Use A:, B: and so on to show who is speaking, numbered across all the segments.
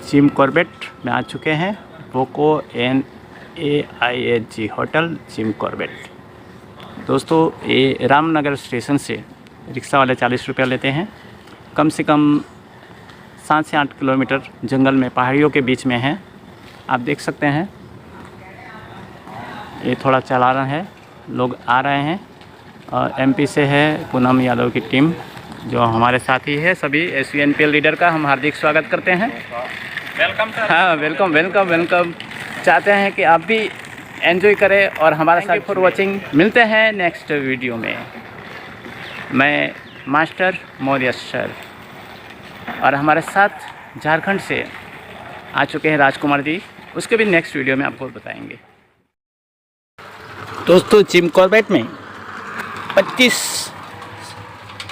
A: Jim Corbett में आ चुके हैं। Poco NAIG hotel Jim Corbett. दोस्तों ये रामनगर स्टेशन से रिक्शा वाले 40 रुपया लेते हैं। कम से कम 7 से 8 किलोमीटर जंगल में पहाड़ियों के बीच में है। आप देख सकते हैं ये थोड़ा चला रहा है, लोग आ रहे हैं। और MP से है पूनम यादव की टीम जो हमारे साथी है। सभी SVNPL लीडर का हम हार्दिक स्वागत करते हैं। Welcome sir. हाँ, वेलकम वेलकम वेलकम। चाहते हैं कि आप भी एंजॉय करें और हमारे साथ फॉर वॉचिंग। मिलते हैं नेक्स्ट वीडियो में। मैं मास्टर मौर्य सर और हमारे साथ झारखंड से आ चुके हैं राजकुमार जी, उसके भी नेक्स्ट वीडियो में आपको बताएंगे। दोस्तों जिम कॉर्बेट में 25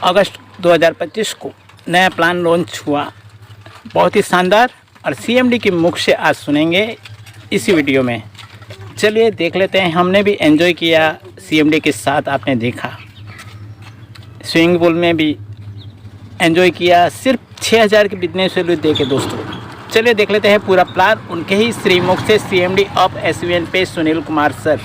A: अगस्त 2025 को नया प्लान लॉन्च हुआ, बहुत ही शानदार, और CMD के मुख से आज सुनेंगे इसी वीडियो में। चलिए देख लेते हैं। हमने भी एंजॉय किया CMD के साथ, आपने देखा स्विमिंग पूल में भी एंजॉय किया, सिर्फ 6000 की बिजनेस वैल्यू दे के। दोस्तों चलिए देख लेते हैं पूरा प्लान उनके ही श्रीमुख से, CMD of SVNP Sunil Kumar sir,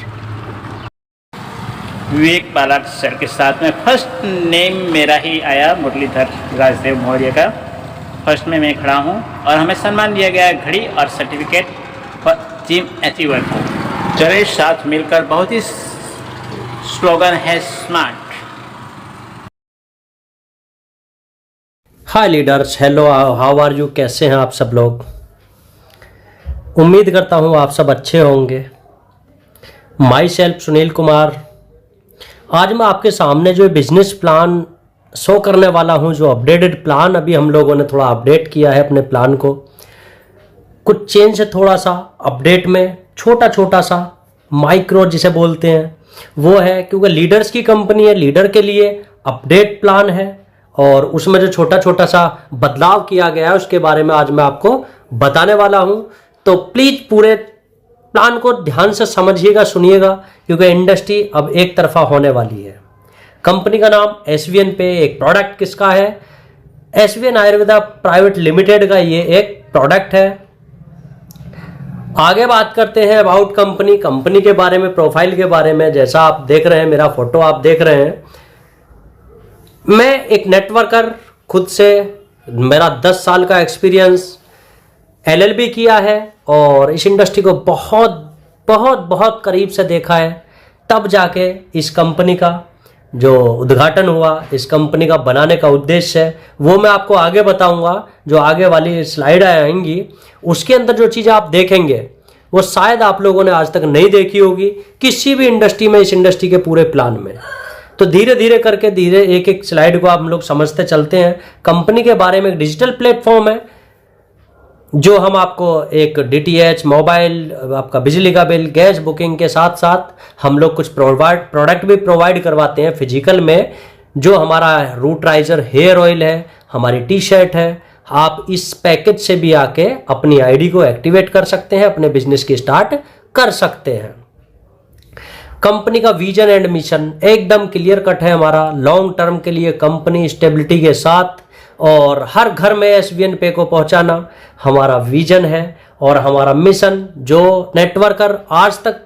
A: Vivek Balat sir के साथ में। फर्स्ट नेम मेरा ही आया, मुरलीधर राजदेव मौर्य का। फर्स्ट में मैं खड़ा हूं और हमें सम्मान दिया गया घड़ी और सर्टिफिकेट फॉर जिम अचीवर को। चले साथ मिलकर, बहुत ही स्लोगन है smart.
B: Hi leaders, hello, how are you, कैसे हैं आप सब लोग। उम्मीद करता हूं आप सब अच्छे होंगे। My self Sunil Kumar. आज मैं आपके सामने जो बिजनेस प्लान शो करने वाला हूं, जो अपडेटेड प्लान, अभी हम लोगों ने थोड़ा अपडेट किया है अपने प्लान को। कुछ चेंज है थोड़ा सा अपडेट में, छोटा छोटा सा, माइक्रो जिसे बोलते हैं वो है, क्योंकि लीडर्स की कंपनी है, लीडर के लिए अपडेट प्लान है और उसमें जो छोटा छोटा सा बदलाव किया गया है उसके बारे में आज मैं आपको बताने वाला हूं। तो प्लीज पूरे प्लान को ध्यान से समझिएगा, सुनिएगा, क्योंकि इंडस्ट्री अब एक तरफा होने वाली है। कंपनी का नाम SVNP। एक प्रोडक्ट किसका है? SVN आयुर्वेदा प्राइवेट लिमिटेड का ये एक प्रोडक्ट है। आगे बात करते हैं अबाउट कंपनी के बारे में, प्रोफाइल के बारे में। जैसा आप देख रहे हैं, मेरा फोटो आप देख रहे हैं, मैं एक नेटवर्कर खुद से, मेरा 10 साल का एक्सपीरियंस, LLB किया है और इस इंडस्ट्री को बहुत बहुत बहुत करीब से देखा है। तब जाके इस कंपनी का जो उद्घाटन हुआ, इस कंपनी का बनाने का उद्देश्य है, वो मैं आपको आगे बताऊंगा। जो आगे वाली स्लाइड आएंगी उसके अंदर जो चीज़ आप देखेंगे वो शायद आप लोगों ने आज तक नहीं देखी होगी किसी भी इंडस्ट्री में, इस इंडस्ट्री के पूरे प्लान में। तो धीरे धीरे करके, धीरे एक एक स्लाइड को आप लोग समझते चलते हैं। कंपनी के बारे में एक डिजिटल प्लेटफॉर्म है जो हम आपको एक DTH, मोबाइल, आपका बिजली का बिल, गैस बुकिंग के साथ साथ हम लोग कुछ प्रोडक्ट भी प्रोवाइड करवाते हैं फिजिकल में। जो हमारा रूट राइजर हेयर ऑयल है, हमारी T-शर्ट है, आप इस पैकेज से भी आके अपनी ID को एक्टिवेट कर सकते हैं, अपने बिजनेस की स्टार्ट कर सकते हैं। कंपनी का विजन एंड मिशन एकदम क्लियर कट है हमारा। लॉन्ग टर्म के लिए कंपनी स्टेबिलिटी के साथ और हर घर में SVNP को पहुंचाना हमारा विजन है और हमारा मिशन। जो नेटवर्कर आज तक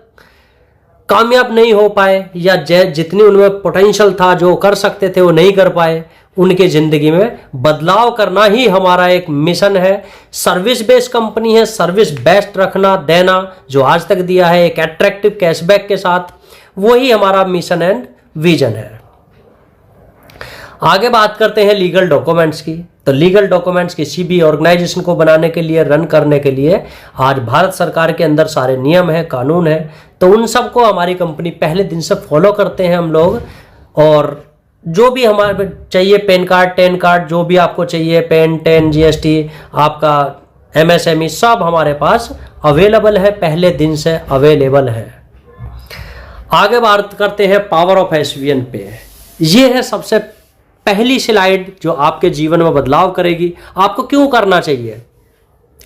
B: कामयाब नहीं हो पाए या जितनी उनमें पोटेंशियल था, जो कर सकते थे वो नहीं कर पाए, उनकी जिंदगी में बदलाव करना ही हमारा एक मिशन है। सर्विस बेस्ड कंपनी है, सर्विस बेस्ट रखना, देना, जो आज तक दिया है एक अट्रैक्टिव कैशबैक के साथ, वही हमारा मिशन एंड विजन है। आगे बात करते हैं लीगल डॉक्यूमेंट्स की। तो लीगल डॉक्यूमेंट्स किसी भी ऑर्गेनाइजेशन को बनाने के लिए, रन करने के लिए आज भारत सरकार के अंदर सारे नियम है, कानून है, तो उन सबको हमारी कंपनी पहले दिन से फॉलो करते हैं हम लोग। और जो भी हमारे चाहिए, पैन कार्ड, टेन कार्ड, जो भी आपको चाहिए, पेन, टेन, GST, आपका MSME, सब हमारे पास अवेलेबल है, पहले दिन से अवेलेबल है। आगे बात करते हैं पावर ऑफ SVNP। ये है सबसे पहली स्लाइड जो आपके जीवन में बदलाव करेगी। आपको क्यों करना चाहिए?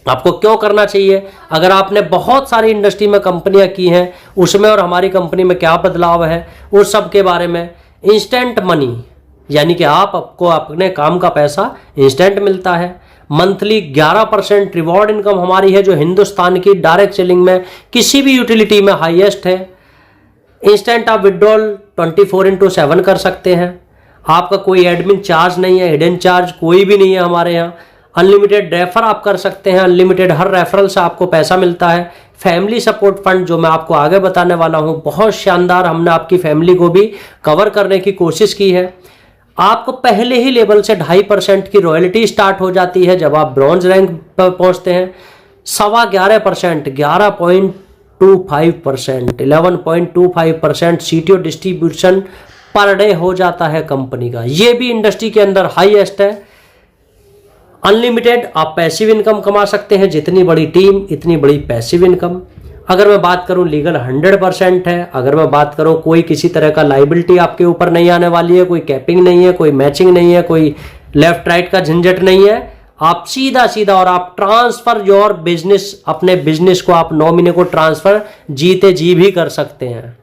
B: आपको क्यों करना चाहिए? अगर आपने बहुत सारी इंडस्ट्री में कंपनियां की हैं, उसमें और हमारी कंपनी में क्या बदलाव है, उस सब के बारे में। इंस्टेंट मनी, यानी कि आपको अपने काम का पैसा इंस्टेंट मिलता है। मंथली 11% रिवॉर्ड इनकम हमारी है, जो हिंदुस्तान की डायरेक्ट सेलिंग में किसी भी यूटिलिटी में हाईएस्ट है। इंस्टेंट आप विड्रॉल 24/7 कर सकते हैं। आपका कोई एडमिन चार्ज नहीं है, हिडन चार्ज कोई भी नहीं है हमारे यहाँ। अनलिमिटेड रेफर आप कर सकते हैं, अनलिमिटेड हर रेफरल से आपको पैसा मिलता है। फैमिली सपोर्ट फंड जो मैं आपको आगे बताने वाला हूँ, बहुत शानदार, हमने आपकी फैमिली को भी कवर करने की कोशिश की है। आपको पहले ही लेवल से 2.5% की रॉयल्टी स्टार्ट हो जाती है जब आप ब्रॉन्ज रैंक पर पहुंचते हैं। 11.25%, 11.25%, 11.25% सीटीओ डिस्ट्रीब्यूशन पर डे हो जाता है कंपनी का। ये भी इंडस्ट्री के अंदर हाईएस्ट है। अनलिमिटेड आप पैसिव इनकम कमा सकते हैं, जितनी बड़ी टीम इतनी बड़ी पैसिव इनकम। अगर मैं बात करूं लीगल 100% है। अगर मैं बात करूं कोई किसी तरह का लाइबिलिटी आपके ऊपर नहीं आने वाली है, कोई कैपिंग नहीं है, कोई मैचिंग नहीं है, कोई लेफ्ट राइट का झंझट नहीं है। आप सीधा सीधा और आप ट्रांसफर योर बिजनेस, अपने बिजनेस को आप नॉमिनी को ट्रांसफर जीते जी भी कर सकते हैं।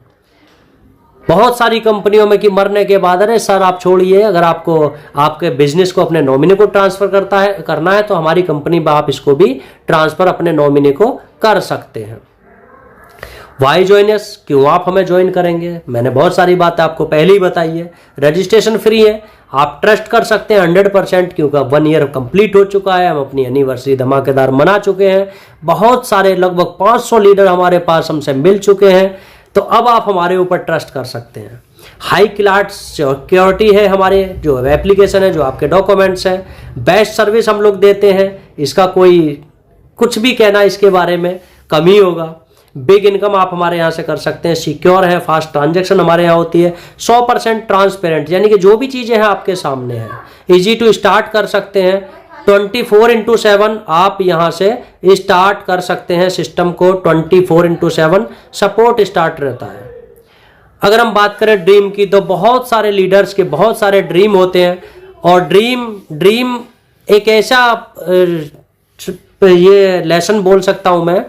B: बहुत सारी कंपनियों में कि मरने के बाद अरे सर आप छोड़िए, अगर आपको आपके बिजनेस को अपने नॉमिनी को ट्रांसफर करना है तो हमारी कंपनी में आप इसको भी ट्रांसफर अपने नॉमिनी को कर सकते हैं। वाई ज्वाइन अस, क्यों आप हमें ज्वाइन करेंगे? मैंने बहुत सारी बातें आपको पहले ही बताई है। रजिस्ट्रेशन फ्री है, आप ट्रस्ट कर सकते हैं 100%, क्योंकि 1 ईयर कंप्लीट हो चुका है। हम अपनी एनिवर्सरी धमाकेदार मना चुके हैं। बहुत सारे लगभग 500 लीडर हमारे पास हमसे मिल चुके हैं, तो अब आप हमारे ऊपर ट्रस्ट कर सकते हैं। हाई क्लास सिक्योरिटी है हमारे जो एप्लीकेशन है, जो आपके डॉक्यूमेंट्स हैं। बेस्ट सर्विस हम लोग देते हैं, इसका कोई कुछ भी कहना इसके बारे में कम ही होगा। बिग इनकम आप हमारे यहाँ से कर सकते हैं। सिक्योर है, फास्ट ट्रांजैक्शन हमारे यहाँ होती है। 100% ट्रांसपेरेंट, यानी कि जो भी चीज़ें हैं आपके सामने हैं। इजी टू स्टार्ट कर सकते हैं। 24/7 आप यहाँ से स्टार्ट कर सकते हैं सिस्टम को। 24/7 सपोर्ट स्टार्ट रहता है। अगर हम बात करें ड्रीम की, तो बहुत सारे लीडर्स के बहुत सारे ड्रीम होते हैं, और ड्रीम एक ऐसा ये लेसन बोल सकता हूं मैं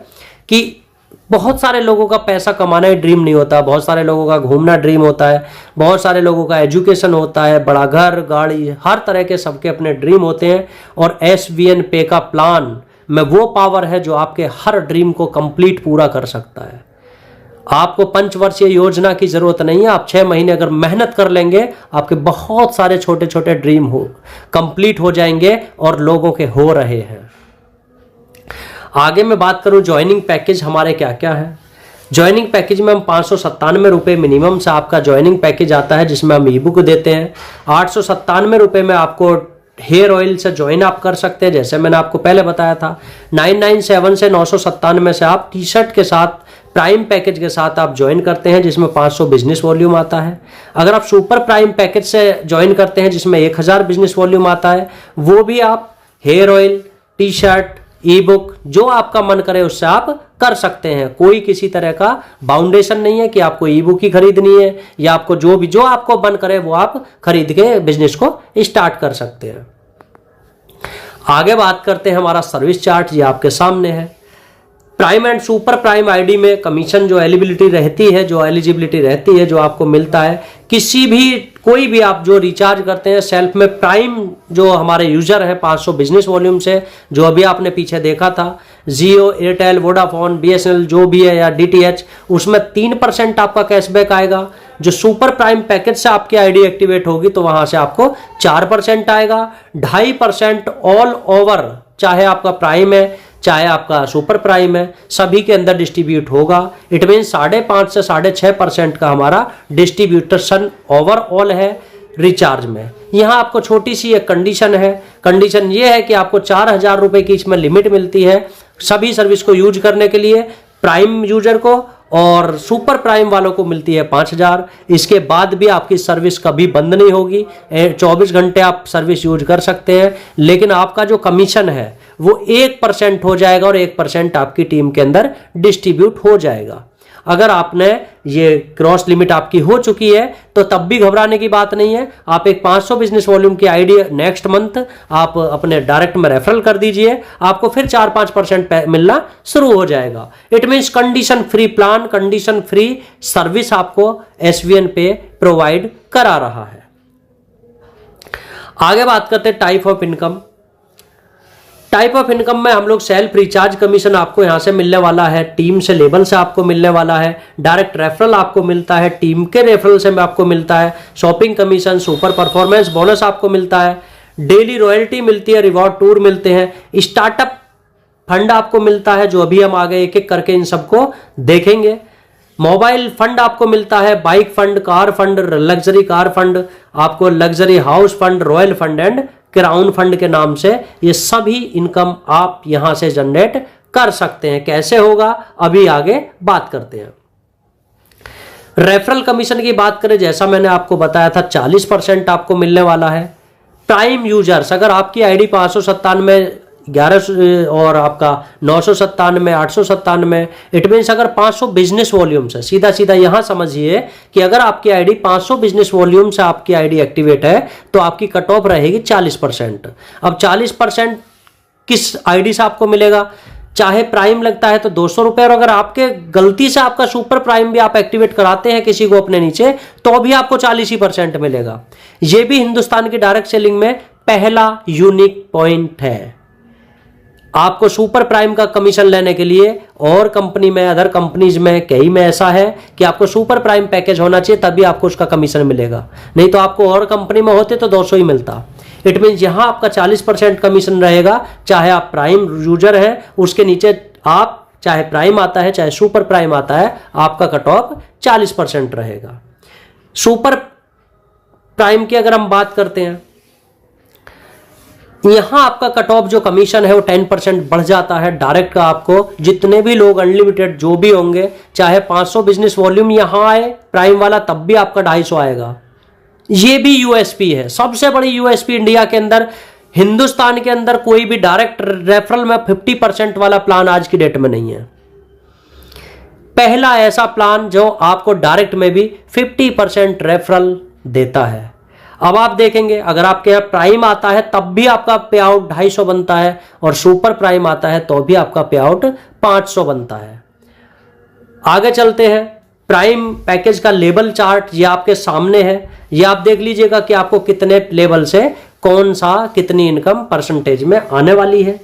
B: कि बहुत सारे लोगों का पैसा कमाना ही ड्रीम नहीं होता। बहुत सारे लोगों का घूमना ड्रीम होता है, बहुत सारे लोगों का एजुकेशन होता है, बड़ा घर गाड़ी, हर तरह के सबके अपने ड्रीम होते हैं। और SVN पे का प्लान में वो पावर है जो आपके हर ड्रीम को कंप्लीट पूरा कर सकता है। आपको 5 वर्षीय योजना की जरूरत नहीं है। आप 6 महीने अगर मेहनत कर लेंगे, आपके बहुत सारे छोटे छोटे ड्रीम हो कंप्लीट हो जाएंगे, और लोगों के हो रहे हैं। आगे मैं बात करूं ज्वाइनिंग पैकेज हमारे क्या क्या है। ज्वाइनिंग पैकेज में हम 597 रुपये मिनिमम से आपका ज्वाइनिंग पैकेज आता है, जिसमें हम ई बुक देते हैं। 897 रुपये में आपको हेयर ऑयल से ज्वाइन आप कर सकते हैं, जैसे मैंने आपको पहले बताया था। 997 से 997 से आप टी शर्ट के साथ प्राइम पैकेज के साथ आप ज्वाइन करते हैं, जिसमें 500 बिजनेस वॉल्यूम आता है। अगर आप सुपर प्राइम पैकेज से ज्वाइन करते हैं, जिसमें 1000 बिजनेस वॉल्यूम आता है, वो भी आप hair oil, T shirt, e book, जो आपका मन करे उससे आप कर सकते हैं। कोई किसी तरह का बाउंडेशन नहीं है कि आपको ई बुक ही खरीदनी है, या आपको जो आपको मन करे वो आप खरीद के बिजनेस को स्टार्ट कर सकते हैं। आगे बात करते हैं हमारा सर्विस चार्ट, ये आपके सामने है। Prime and super prime ID में कमीशन जो एलिजिबिलिटी रहती है, जो आपको मिलता है, किसी भी कोई भी आप जो रिचार्ज करते हैं सेल्फ में, प्राइम जो हमारे यूजर है 500 बिजनेस वॉल्यूम से, जो अभी आपने पीछे देखा था, जियो, एयरटेल, वोडाफोन, BSNL जो भी है, या DTH, उसमें 3% आपका कैशबैक आएगा। जो सुपर प्राइम पैकेज से आपकी आईडी एक्टिवेट होगी तो वहां से आपको 4% आएगा। 2.5% ऑल ओवर, चाहे आपका प्राइम है चाहे आपका सुपर प्राइम है, सभी के अंदर डिस्ट्रीब्यूट होगा। इट मीन 5.5 से 6.5% का हमारा डिस्ट्रीब्यूशन ओवरऑल है रिचार्ज में। यहाँ आपको छोटी सी एक कंडीशन है। कंडीशन ये है कि आपको 4000 रुपए की इसमें लिमिट मिलती है सभी सर्विस को यूज करने के लिए, प्राइम यूजर को, और सुपर प्राइम वालों को मिलती है 5000। इसके बाद भी आपकी सर्विस कभी बंद नहीं होगी, 24 घंटे आप सर्विस यूज कर सकते हैं। लेकिन आपका जो कमीशन है वो 1% हो जाएगा, और 1% आपकी टीम के अंदर डिस्ट्रीब्यूट हो जाएगा। अगर आपने ये क्रॉस लिमिट आपकी हो चुकी है तो तब भी घबराने की बात नहीं है। आप एक 500 बिजनेस वॉल्यूम की आईडी नेक्स्ट मंथ आप अपने डायरेक्ट में रेफरल कर दीजिए, आपको फिर 4-5% मिलना शुरू हो जाएगा। It means condition free plan, condition free service आपको SVN पे प्रोवाइड करा रहा है। आगे बात करते हैं type of income. Type of income में हम लोग सेल्फ रिचार्ज कमीशन आपको यहां से मिलने वाला है, टीम से लेबल से आपको मिलने वाला है, डायरेक्ट रेफरल आपको मिलता है, टीम के रेफरल से आपको मिलता है, shopping commission, super performance bonus आपको मिलता है, डेली रॉयल्टी मिलती है, रिवॉर्ड टूर मिलते हैं, स्टार्टअप फंड आपको मिलता है, जो अभी हम आगे एक एक करके इन सबको देखेंगे। मोबाइल फंड आपको मिलता है, bike fund, car fund, luxury car fund, आपको luxury house fund, royal fund and crown fund के नाम से ये सभी इनकम आप यहां से जनरेट कर सकते हैं। कैसे होगा अभी आगे बात करते हैं। रेफरल कमीशन की बात करें, जैसा मैंने आपको बताया था 40% आपको मिलने वाला है। प्राइम यूजर्स, अगर आपकी आईडी 597 11 और आपका 997 897, इट मीन्स अगर 500 बिजनेस वॉल्यूम से, सीधा सीधा यहां समझिए कि अगर आपकी आईडी 500 बिजनेस वॉल्यूम से आपकी आईडी एक्टिवेट है तो आपकी कट ऑफ रहेगी 40%। अब 40% किस आईडी से आपको मिलेगा? चाहे प्राइम लगता है तो 200 रुपए, और अगर आपके गलती से आपका सुपर प्राइम भी आप एक्टिवेट कराते हैं किसी को अपने नीचे तो भी आपको 40% मिलेगा। यह भी हिंदुस्तान की डायरेक्ट सेलिंग में पहला यूनिक पॉइंट है। आपको सुपर प्राइम का कमीशन लेने के लिए और कंपनी में, अदर कंपनीज में, कई में ऐसा है कि आपको सुपर प्राइम पैकेज होना चाहिए तभी आपको उसका कमीशन मिलेगा, नहीं तो आपको और कंपनी में होते तो 200 ही मिलता। इट मीन यहां आपका 40% कमीशन रहेगा, चाहे आप प्राइम यूजर हैं, उसके नीचे आप चाहे प्राइम आता है चाहे सुपर प्राइम आता है, आपका कट ऑफ 40% रहेगा। सुपर प्राइम की अगर हम बात करते हैं, यहां आपका कट ऑफ जो कमीशन है वो 10% बढ़ जाता है डायरेक्ट का। आपको जितने भी लोग अनलिमिटेड जो भी होंगे, चाहे 500 बिजनेस वॉल्यूम यहां आए प्राइम वाला, तब भी आपका 250 आएगा। ये भी यूएसपी है, सबसे बड़ी यूएसपी इंडिया के अंदर। हिंदुस्तान के अंदर कोई भी डायरेक्ट रेफरल में 50% वाला प्लान आज की डेट में नहीं है। पहला ऐसा प्लान जो आपको डायरेक्ट में भी 50% रेफरल देता है। अब आप देखेंगे, अगर आपके यहां प्राइम आता है तब भी आपका पे आउट 250 बनता है, और सुपर प्राइम आता है तो भी आपका पे आउट 500 बनता है। आगे चलते हैं। प्राइम पैकेज का लेवल चार्ट ये आपके सामने है, ये आप देख लीजिएगा कि आपको कितने लेवल से कौन सा कितनी इनकम परसेंटेज में आने वाली है।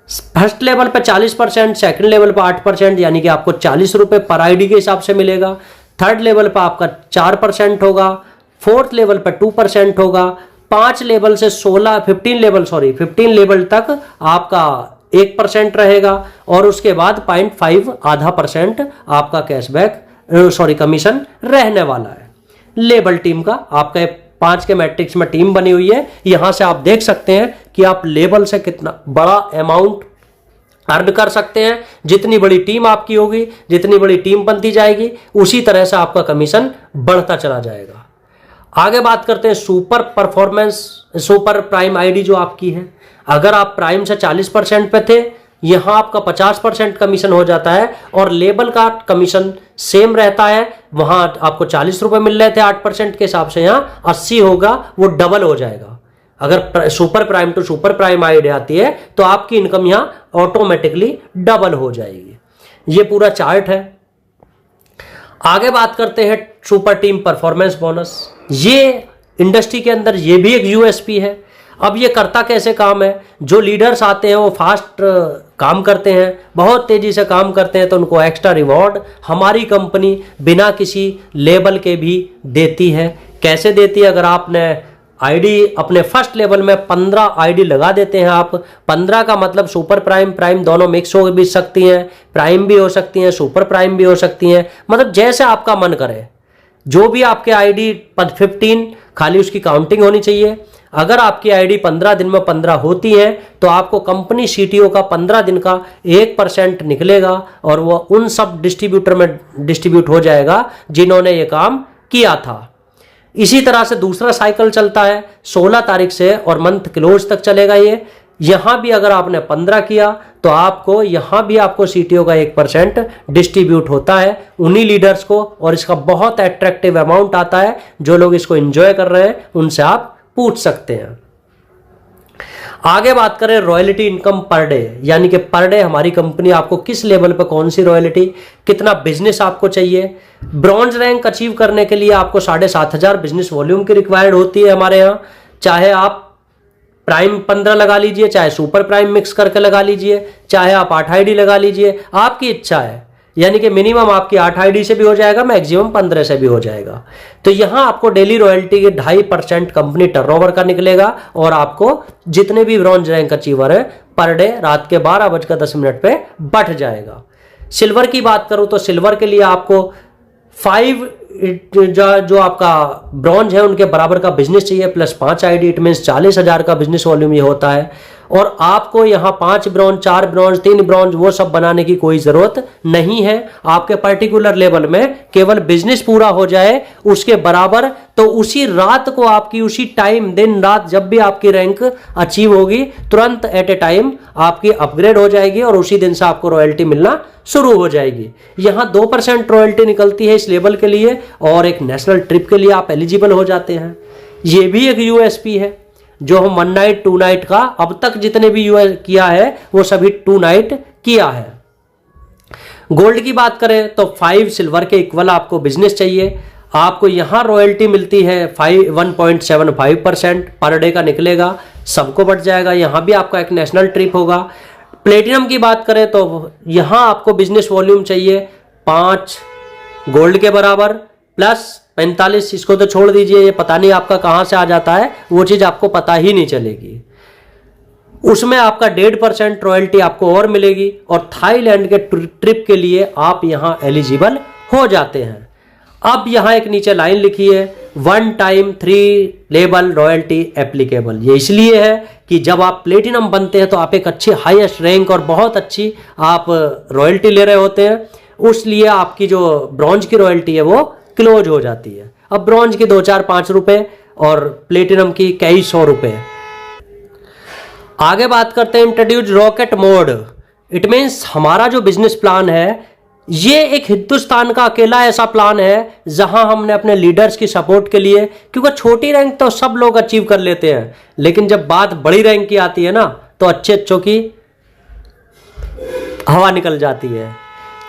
B: फर्स्ट लेवल पे 40%, सेकंड लेवल पे 8%, यानी कि आपको 40 रुपए पर आईडी के हिसाब से मिलेगा। थर्ड लेवल पे आपका 4% होगा, फोर्थ लेवल पर 2% होगा, 5 लेवल से 15 लेवल तक आपका 1% रहेगा, और उसके बाद 0.5 आधा % आपका कैशबैक कमीशन रहने वाला है। लेबल टीम का आपका 5 के मैट्रिक्स में टीम बनी हुई है, यहां से आप देख सकते हैं कि आप लेबल से कितना बड़ा अमाउंट अर्न कर सकते हैं। जितनी बड़ी टीम आपकी होगी, जितनी बड़ी टीम बनती जाएगी, उसी तरह से आपका कमीशन बढ़ता चला जाएगा। आगे बात करते हैं सुपर प्राइम आईडी जो आपकी है। अगर आप प्राइम से 40% पे थे, यहां आपका 50% कमीशन हो जाता है, और लेबल का कमीशन सेम रहता है। वहां आपको 40 रुपए मिल रहे थे 8% के हिसाब से, यहां 80 होगा, वो डबल हो जाएगा। अगर super prime to super prime ID आती है तो आपकी इनकम यहां ऑटोमेटिकली डबल हो जाएगी। ये पूरा चार्ट है। आगे बात करते हैं सुपर टीम परफॉर्मेंस बोनस। ये इंडस्ट्री के अंदर ये भी एक यूएसपी है। अब ये करता कैसे काम है? जो लीडर्स आते हैं वो फास्ट काम करते हैं, बहुत तेजी से काम करते हैं, तो उनको एक्स्ट्रा रिवॉर्ड हमारी कंपनी बिना किसी लेबल के भी देती है। कैसे देती है? अगर आपने आईडी अपने फर्स्ट लेवल में 15 आईडी लगा देते हैं आप, 15 का मतलब सुपर प्राइम प्राइम दोनों मिक्स हो भी सकती हैं, प्राइम भी हो सकती हैं, सुपर प्राइम भी हो सकती हैं, मतलब जैसे आपका मन करे। जो भी आपके आईडी 15 खाली उसकी काउंटिंग होनी चाहिए। अगर आपकी आईडी 15 दिन में 15 होती है तो आपको कंपनी सीटीओ का 15 दिन का 1% निकलेगा, और वो उन सब डिस्ट्रीब्यूटर में डिस्ट्रीब्यूट हो जाएगा जिन्होंने ये काम किया था। इसी तरह से दूसरा साइकिल चलता है 16 तारीख से, और मंथ क्लोज तक चलेगा ये। यहां भी अगर आपने 15 किया तो आपको यहां भी आपको सीटीओ का 1% डिस्ट्रीब्यूट होता है उन्हीं लीडर्स को, और इसका बहुत अट्रैक्टिव अमाउंट आता है। जो लोग इसको एंजॉय कर रहे हैं उनसे आप पूछ सकते हैं। आगे बात करें रॉयल्टी इनकम पर डे, यानी कि पर डे हमारी कंपनी आपको किस लेवल पर कौन सी रॉयल्टी, कितना बिजनेस आपको चाहिए। ब्रॉन्ज रैंक अचीव करने के लिए आपको 7,500 बिजनेस वॉल्यूम की रिक्वायर्ड होती है हमारे यहाँ। चाहे आप प्राइम 15 लगा लीजिए, चाहे सुपर प्राइम मिक्स करके लगा लीजिए, चाहे आप 8 आईडी लगा लीजिए, आपकी इच्छा है। यानी कि मिनिमम आपकी 8 आईडी से भी हो जाएगा, मैक्सिमम 15 से भी हो जाएगा। तो यहां आपको डेली रॉयल्टी के 2.5% कंपनी टर्नओवर का निकलेगा और आपको जितने भी ब्रॉन्ज रैंक अचीवर है पर डे रात के 12:10 पे बढ़ जाएगा। सिल्वर की बात करूं तो सिल्वर के लिए आपको 5 जो आपका ब्रॉन्ज है उनके बराबर का बिजनेस चाहिए प्लस 5 आईडी, इट मीन्स 40,000 का बिजनेस वॉल्यूम ये होता है। और आपको यहाँ 5 ब्रॉन्ज, 4 ब्रॉन्ज, 3 ब्रॉन्ज वो सब बनाने की कोई जरूरत नहीं है। आपके पर्टिकुलर लेवल में केवल बिजनेस पूरा हो जाए उसके बराबर, तो उसी रात को आपकी उसी टाइम दिन रात जब भी आपकी रैंक अचीव होगी तुरंत एट ए टाइम आपकी अपग्रेड हो जाएगी और उसी दिन से आपको रॉयल्टी मिलना शुरू हो जाएगी। यहाँ 2% रॉयल्टी निकलती है इस लेवल के लिए और एक नेशनल ट्रिप के लिए आप एलिजिबल हो जाते हैं। ये भी एक यूएसपी है जो हम 1 नाइट 2 नाइट का अब तक जितने भी यूएस किया है वो सभी 2 नाइट किया है। गोल्ड की बात करें तो 5 सिल्वर के इक्वल आपको बिजनेस चाहिए। आपको यहां रॉयल्टी मिलती है 1.75% पर डे का निकलेगा, सबको बढ़ जाएगा। यहां भी आपका एक नेशनल ट्रिप होगा। प्लेटिनम की बात करें तो यहां आपको बिजनेस वॉल्यूम चाहिए 5 गोल्ड के बराबर प्लस 45, इसको तो छोड़ दीजिए, ये पता नहीं आपका कहां से आ जाता है, वो चीज आपको पता ही नहीं चलेगी। उसमें आपका 1.5% रॉयल्टी आपको और मिलेगी और थाईलैंड के ट्रिप के लिए आप यहां एलिजिबल हो जाते हैं। अब यहां एक नीचे लाइन लिखी है 1 टाइम 3 लेवल रॉयल्टी एप्लीकेबल। ये इसलिए है कि जब आप प्लेटिनम बनते हैं तो आप एक अच्छी हाईएस्ट रैंक और बहुत अच्छी आप रॉयल्टी ले रहे होते हैं, उसलिए आपकी जो ब्रॉन्ज की रॉयल्टी है वो क्लोज हो जाती है। अब ब्रॉन्ज की 2, 4, 5 रुपए और प्लेटिनम की कई 100 रुपए। आगे बात करते हैं introduce rocket mode. It means हमारा जो बिजनेस प्लान है ये एक हिंदुस्तान का अकेला ऐसा प्लान है जहां हमने अपने लीडर्स की सपोर्ट के लिए, क्योंकि छोटी रैंक तो सब लोग अचीव कर लेते हैं लेकिन जब बात बड़ी रैंक की आती है ना तो अच्छों की हवा निकल जाती है।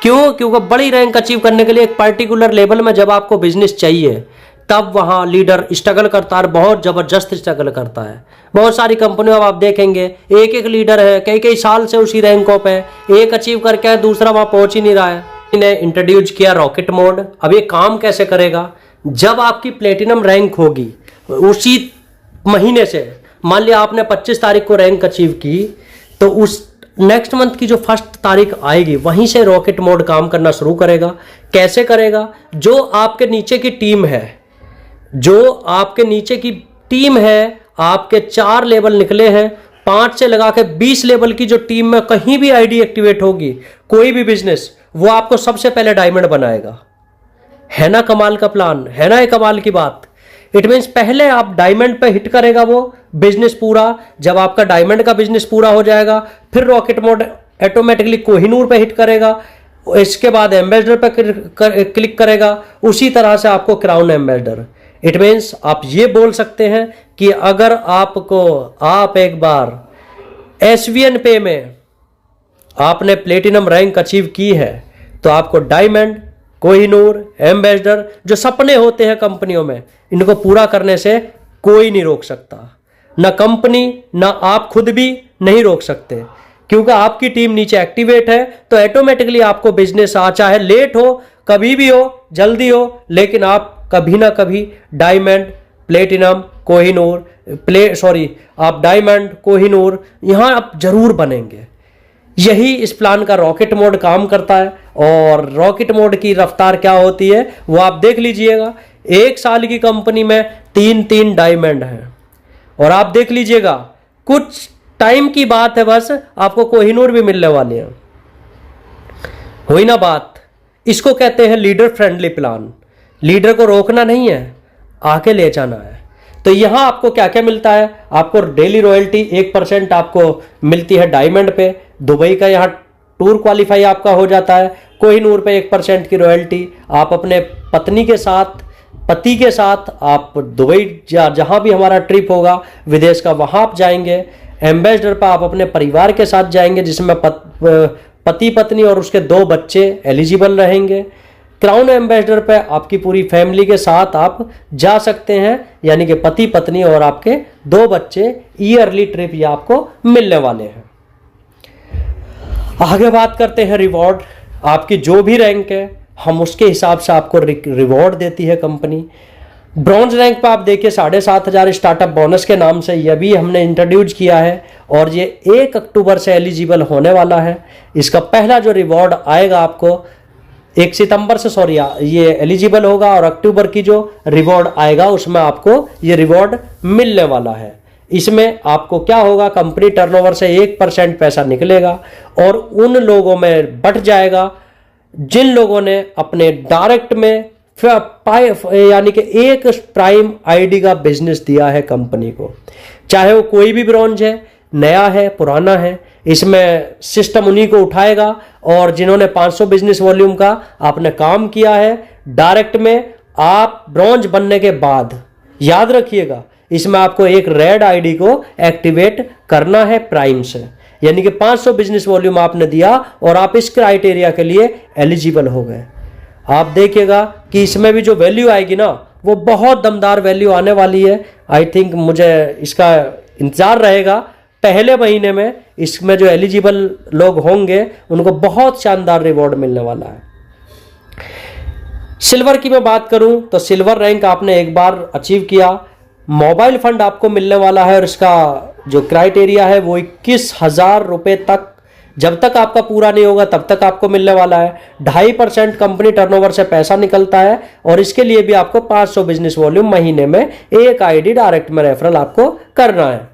B: क्यों? क्योंकि बड़ी रैंक अचीव करने के लिए एक पर्टिकुलर लेवल में जब आपको बिजनेस चाहिए तब वहां लीडर स्ट्रगल करता है, बहुत जबरदस्त स्ट्रगल करता है। बहुत सारी कंपनियों में आप देखेंगे एक एक लीडर है, कई कई साल से उसी रैंकों पे, एक अचीव करके दूसरा वहां पहुंच ही नहीं रहा है। इन्हें इंट्रोड्यूस किया रॉकेट मोड। अब ये काम कैसे करेगा? जब आपकी प्लेटिनम रैंक होगी उसी महीने से, मान लिया आपने 25 तारीख को रैंक अचीव की तो उस नेक्स्ट मंथ की जो 1 तारीख आएगी वहीं से रॉकेट मोड काम करना शुरू करेगा। कैसे करेगा? जो आपके नीचे की टीम है, जो आपके नीचे की टीम है, आपके 4 लेवल निकले हैं, 5 से लगा के 20 लेवल की जो टीम में कहीं भी आईडी एक्टिवेट होगी, कोई भी बिजनेस, वो आपको सबसे पहले डायमंड बनाएगा। है ना कमाल का प्लान? है ना ये कमाल की बात? इट मीन्स पहले आप डायमंड पे हिट करेगा वो बिजनेस पूरा। जब आपका डायमंड का बिजनेस पूरा हो जाएगा फिर रॉकेट मोड ऑटोमेटिकली कोहिनूर पे हिट करेगा, इसके बाद एम्बेसडर पे क्लिक करेगा, उसी तरह से आपको क्राउन एम्बेसडर। इट मीन्स आप ये बोल सकते हैं कि अगर आप एक बार एसवीएन पे में आपने प्लेटिनम रैंक अचीव की है तो आपको डायमंड, कोहिनूर, एम्बेसडर जो सपने होते हैं कंपनियों में, इनको पूरा करने से कोई नहीं रोक सकता। ना कंपनी ना आप खुद भी नहीं रोक सकते, क्योंकि आपकी टीम नीचे एक्टिवेट है तो ऑटोमेटिकली आपको बिजनेस चाहे लेट हो, कभी भी हो, जल्दी हो, लेकिन आप कभी ना कभी डायमंड, प्लेटिनम, कोहिनूर आप डायमंड, कोहिनूर यहां आप जरूर बनेंगे। यही इस प्लान का रॉकेट मोड काम करता है। और रॉकेट मोड की रफ्तार क्या होती है वो आप देख लीजिएगा। 1 साल की कंपनी में 3 डायमंड हैं और आप देख लीजिएगा कुछ टाइम की बात है, बस आपको कोहिनूर भी मिलने वाले हैं। हुई ना बात? इसको कहते हैं लीडर फ्रेंडली प्लान। लीडर को रोकना नहीं है, आके ले जाना है। तो यहां आपको क्या क्या मिलता है? आपको डेली रॉयल्टी 1% आपको मिलती है डायमंड पे। दुबई का यहाँ टूर क्वालिफाई आपका हो जाता है। कोहिनूर पे 1% की रॉयल्टी। आप अपने पति के साथ आप दुबई जहां भी हमारा ट्रिप होगा विदेश का वहां आप जाएंगे। एम्बेसडर पर आप अपने परिवार के साथ जाएंगे जिसमें पति पत्नी और उसके 2 बच्चे एलिजिबल रहेंगे। क्राउन एम्बेसडर पे आपकी पूरी फैमिली के साथ आप जा सकते हैं, यानी कि पति पत्नी और आपके 2 बच्चे ईयरली ट्रिप ये आपको मिलने वाले हैं। आगे बात करते हैं रिवॉर्ड। आपकी जो भी रैंक है हम उसके हिसाब से आपको रिवॉर्ड देती है कंपनी। ब्रॉन्ज रैंक पे आप देखिए 7,500 स्टार्टअप बोनस के नाम से ये भी हमने इंट्रोड्यूस किया है और ये 1 अक्टूबर से एलिजिबल होने वाला है। इसका पहला जो रिवॉर्ड आएगा आपको 1 सितंबर से ये एलिजिबल होगा और अक्टूबर की जो रिवॉर्ड आएगा उसमें आपको ये रिवॉर्ड मिलने वाला है। इसमें आपको क्या होगा, कंपनी टर्नओवर से 1% पैसा निकलेगा और उन लोगों में बट जाएगा जिन लोगों ने अपने डायरेक्ट में यानी कि एक प्राइम आईडी का बिजनेस दिया है कंपनी को, चाहे वो कोई भी ब्रॉन्ज है, नया है, पुराना है, इसमें सिस्टम उन्हीं को उठाएगा। और जिन्होंने 500 बिजनेस वॉल्यूम का आपने काम किया है डायरेक्ट में, आप ब्रॉन्ज बनने के बाद याद रखिएगा इसमें आपको एक रेड आईडी को एक्टिवेट करना है प्राइम से, यानी कि 500 बिजनेस वॉल्यूम आपने दिया और आप इस क्राइटेरिया के लिए एलिजिबल हो गए। आप देखिएगा कि इसमें भी जो वैल्यू आएगी ना वो बहुत दमदार वैल्यू आने वाली है। आई थिंक मुझे इसका इंतजार रहेगा, पहले महीने में इसमें जो एलिजिबल लोग होंगे उनको बहुत शानदार रिवॉर्ड मिलने वाला है। सिल्वर की मैं बात करूं तो सिल्वर रैंक आपने एक बार अचीव किया, मोबाइल फंड आपको मिलने वाला है और इसका जो क्राइटेरिया है वो 21,000 रुपए तक, जब तक आपका पूरा नहीं होगा तब तक आपको मिलने वाला है। 2.5% कंपनी टर्नओवर से पैसा निकलता है और इसके लिए भी आपको 500 बिजनेस वॉल्यूम महीने में एक आईडी डायरेक्ट में रेफरल आपको करना है।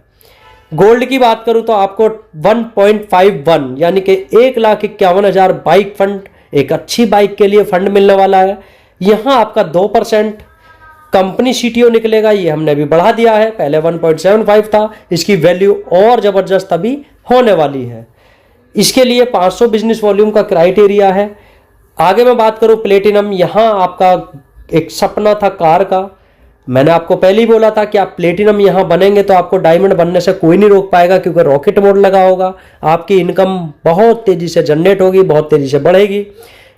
B: गोल्ड की बात करूं तो आपको 1.51 यानी कि 1,51,000 बाइक फंड, एक अच्छी बाइक के लिए फंड मिलने वाला है। यहां आपका 2% कंपनी सीटीओ निकलेगा, ये हमने अभी बढ़ा दिया है, पहले 1.75 था, इसकी वैल्यू और जबरदस्त अभी होने वाली है। इसके लिए 500 बिजनेस वॉल्यूम का क्राइटेरिया है। आगे मैं बात करूं प्लेटिनम, यहां आपका एक सपना था कार का, मैंने आपको पहले ही बोला था कि आप प्लेटिनम यहां बनेंगे तो आपको डायमंड बनने से कोई नहीं रोक पाएगा, क्योंकि रॉकेट मोड लगा होगा, आपकी इनकम बहुत तेजी से जनरेट होगी, बहुत तेजी से बढ़ेगी।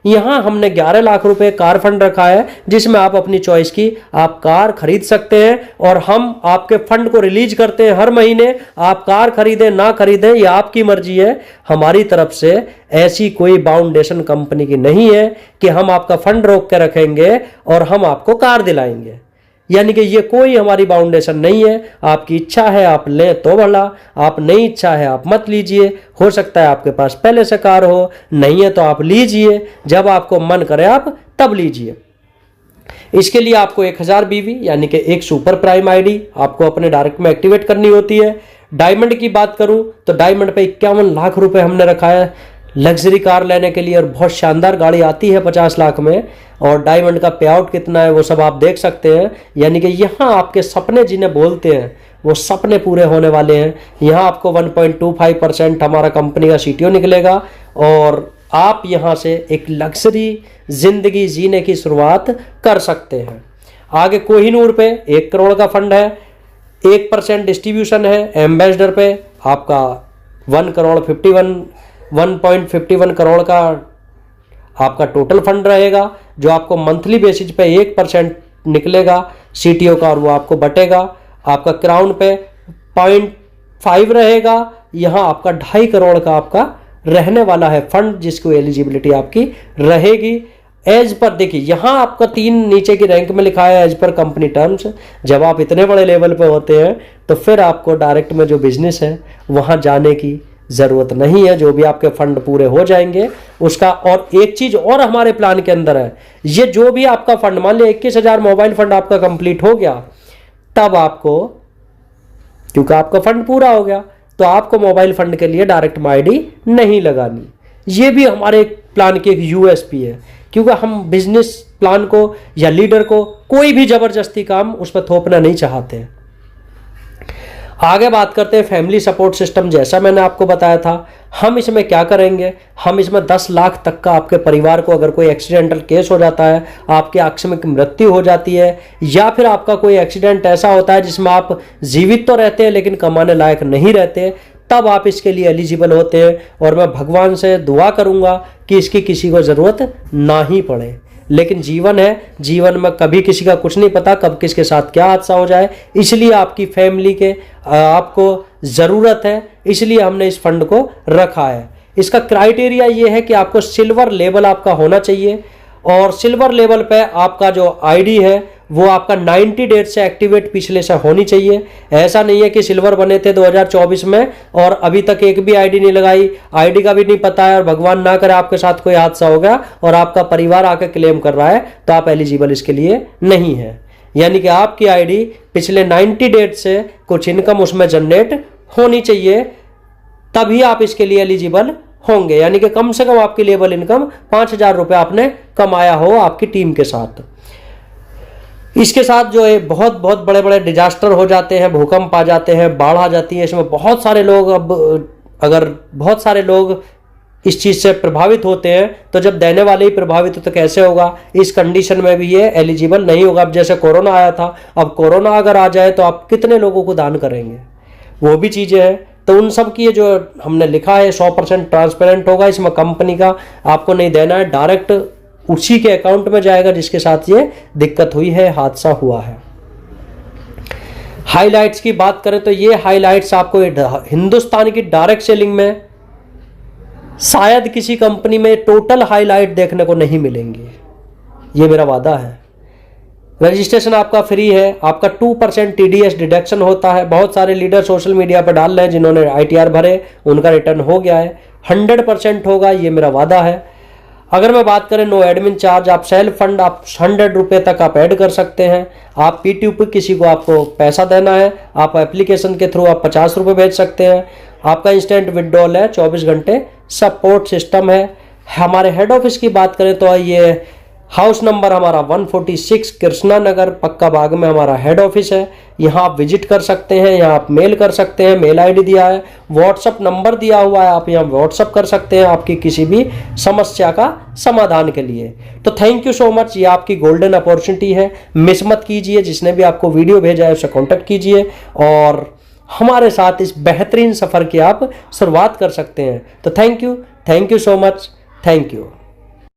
B: यहां हमने 11 लाख रुपए कार फंड रखा है जिसमें आप अपनी चॉइस की आप कार खरीद सकते हैं और हम आपके फंड को रिलीज करते हैं हर महीने। आप कार खरीदें ना खरीदें ये आपकी मर्जी है, हमारी तरफ से ऐसी कोई बाउंडेशन कंपनी की नहीं है कि हम आपका फंड रोक के रखेंगे और हम आपको कार दिलाएंगे, यानी कि ये कोई हमारी बाउंडेशन नहीं है। आपकी इच्छा है आप लें तो भला, आप नहीं इच्छा है आप मत लीजिए। हो सकता है आपके पास पहले से कार हो, नहीं है तो आप लीजिए, जब आपको मन करे आप तब लीजिए। इसके लिए आपको 1000 बीवी यानी कि एक सुपर प्राइम आईडी आपको अपने डायरेक्ट में एक्टिवेट करनी होती है। डायमंड की बात करूं तो डायमंड पे 51 लाख रुपए हमने रखा है लग्जरी कार लेने के लिए, और बहुत शानदार गाड़ी आती है 50 लाख में, और डायमंड का पे आउट कितना है वो सब आप देख सकते हैं। यानी कि यहाँ आपके सपने जिन्हें बोलते हैं वो सपने पूरे होने वाले हैं। यहाँ आपको 1.25% हमारा कंपनी का सीटीओ निकलेगा और आप यहाँ से एक लग्जरी जिंदगी जीने की शुरुआत कर सकते हैं। आगे कोहिनूर पे 1 करोड़ का फंड है, 1% डिस्ट्रीब्यूशन है। एम्बेसडर पे आपका 1.51 करोड़ का आपका टोटल फंड रहेगा, जो आपको मंथली बेसिस पे 1% निकलेगा सीटीओ का और वो आपको बटेगा। आपका क्राउन पे 0.5 रहेगा, यहाँ आपका 2.5 करोड़ का आपका रहने वाला है फंड, जिसको एलिजिबिलिटी आपकी रहेगी। एज पर देखिए यहाँ आपका 3 नीचे की रैंक में लिखा है एज पर कंपनी टर्म्स। जब आप इतने बड़े लेवल पे होते हैं तो फिर आपको डायरेक्ट में जो बिजनेस है वहाँ जाने की ज़रूरत नहीं है, जो भी आपके फंड पूरे हो जाएंगे उसका। और एक चीज़ और हमारे प्लान के अंदर है, ये जो भी आपका फंड, मान लिया 21,000 मोबाइल फंड आपका कंप्लीट हो गया, तब आपको, क्योंकि आपका फंड पूरा हो गया, तो आपको मोबाइल फंड के लिए डायरेक्ट आईडी नहीं लगानी। ये भी हमारे प्लान की एक यूएसपी है, क्योंकि हम बिजनेस प्लान को या लीडर को कोई भी जबरदस्ती काम उस पर थोपना नहीं चाहते। आगे बात करते हैं फैमिली सपोर्ट सिस्टम। जैसा मैंने आपको बताया था, हम इसमें क्या करेंगे, हम इसमें 10 लाख तक का आपके परिवार को अगर कोई एक्सीडेंटल केस हो जाता है, आपकी आकस्मिक मृत्यु हो जाती है, या फिर आपका कोई एक्सीडेंट ऐसा होता है जिसमें आप जीवित तो रहते हैं लेकिन कमाने लायक नहीं रहते, तब आप इसके लिए एलिजिबल होते हैं। और मैं भगवान से दुआ करूंगा कि इसकी किसी को ज़रूरत ना ही पड़े। लेकिन जीवन है, जीवन में कभी किसी का कुछ नहीं पता, कब किसके साथ क्या हादसा हो जाए। इसलिए आपकी फैमिली के आपको ज़रूरत है, इसलिए हमने इस फंड को रखा है। इसका क्राइटेरिया ये है कि आपको सिल्वर लेवल आपका होना चाहिए, और सिल्वर लेवल पे आपका जो आईडी है वो आपका 90 डेज से एक्टिवेट पिछले से होनी चाहिए। ऐसा नहीं है कि सिल्वर बने थे 2024 में और अभी तक एक भी आईडी नहीं लगाई, आईडी का भी नहीं पता है, और भगवान ना करे आपके साथ कोई हादसा हो गया और आपका परिवार आके क्लेम कर रहा है, तो आप एलिजिबल इसके लिए नहीं है। यानी कि आपकी आईडी पिछले 90 डेज से कुछ इनकम उसमें जनरेट होनी चाहिए, तभी आप इसके लिए एलिजिबल होंगे। यानी कि कम से कम आपकी लेवल इनकम 5,000 रुपये आपने कमाया हो आपकी टीम के साथ। इसके साथ जो है बहुत बहुत बड़े बड़े डिजास्टर हो जाते हैं, भूकंप आ जाते हैं, बाढ़ आ जाती है, इसमें बहुत सारे लोग, अब अगर बहुत सारे लोग इस चीज़ से प्रभावित होते हैं, तो जब देने वाले ही प्रभावित हो तो कैसे होगा। इस कंडीशन में भी ये एलिजिबल नहीं होगा। अब जैसे कोरोना आया था, अब कोरोना अगर आ जाए तो आप कितने लोगों को दान करेंगे, वो भी चीज़ें हैं। तो उन सब की ये जो हमने लिखा है 100% ट्रांसपेरेंट होगा, इसमें कंपनी का आपको नहीं देना है, डायरेक्ट उसी के अकाउंट में जाएगा जिसके साथ ये दिक्कत हुई है, हादसा हुआ है। हाइलाइट्स की बात करें तो ये हाइलाइट्स आपको हिंदुस्तान की डायरेक्ट सेलिंग में शायद किसी कंपनी में टोटल हाइलाइट देखने को नहीं मिलेंगे, ये मेरा वादा है। रजिस्ट्रेशन आपका फ्री है, आपका 2% TDS डिडक्शन होता है। बहुत सारे लीडर सोशल मीडिया पर डाल रहे हैं जिन्होंने ITR भरे, उनका रिटर्न हो गया है। 100% होगा, ये मेरा वादा है। अगर मैं बात करें नो एडमिन चार्ज, आप सेल्फ फंड आप 100 रुपये तक आप ऐड कर सकते हैं। आप P2P किसी को आपको पैसा देना है, आप एप्लीकेशन के थ्रू आप 50 रुपये भेज सकते हैं। आपका इंस्टेंट विड्रॉल है, 24 घंटे सपोर्ट सिस्टम है। हमारे हेड ऑफिस की बात करें तो ये हाउस नंबर हमारा 146 कृष्णा नगर पक्का बाग में हमारा हेड ऑफिस है। यहाँ आप विजिट कर सकते हैं, यहाँ आप मेल कर सकते हैं, मेल आईडी दिया है, व्हाट्सअप नंबर दिया हुआ है, आप यहाँ व्हाट्सअप कर सकते हैं आपकी किसी भी समस्या का समाधान के लिए। तो थैंक यू सो मच, ये आपकी गोल्डन अपॉर्चुनिटी है, मिस मत कीजिए। जिसने भी आपको वीडियो भेजा है उससे कॉन्टेक्ट कीजिए और हमारे साथ इस बेहतरीन सफ़र की आप शुरुआत कर सकते हैं। तो thank you so much, thank you.